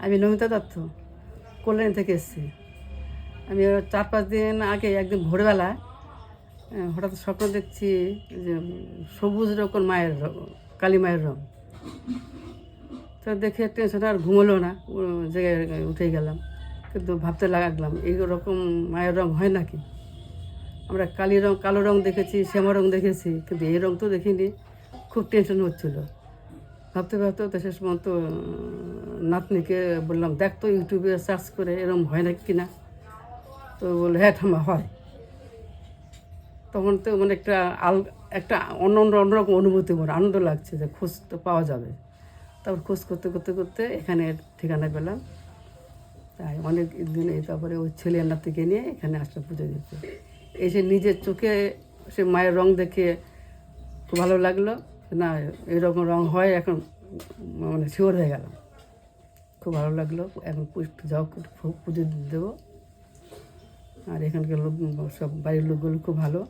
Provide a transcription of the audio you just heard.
আমি নমিতা দত্ত, কল্যাণী থেকে এসেছি। আমি 4-5 দিন আগে একদিন ভোরবেলায় হঠাৎ স্বপ্ন দেখছি যে সবুজ রকম মায়ের কালী মায়ের রং। তো দেখে টেনশন আর ঘুমোলো না, জেগে উঠে গেলাম। কিন্তু ভাবতে লাগলাম এইরকম মায়ের রং হয় নাকি। আমরা কালো রং দেখেছি, শ্যামা রং দেখেছি, কিন্তু এই রং তো দেখিনি। খুব টেনশন হচ্ছিলো। ভাবতে ভাবতে তো শেষ পর্যন্ত নাতনিকে বললাম, দেখ তো ইউটিউবে সার্চ করে এরকম হয় নাকি কিনা। তো বললো হ্যাঁ ঠাম্মা হয়। তখন তো মানে একটা অন্যরকম অনুভূতি, মনে আনন্দ লাগছে যে খোঁজ তো পাওয়া যাবে। তারপর খোঁজ করতে করতে করতে এখানে ঠিকানা পেলাম। তাই অনেক দিন তারপরে ওই ছেলে নাতিকে নিয়ে এখানে আসলাম পুজো দিতে। এসে নিজের চোখে সে মায়ের রং দেখে খুব ভালো লাগলো। না, এরকম রং হয় এখন, মানে শিওর হয়ে গেলাম। খুব ভালো লাগলো। এখন যাও পুজো দেবো। আর এখানকার লোক, সব বাড়ির লোকগুলো খুব ভালো।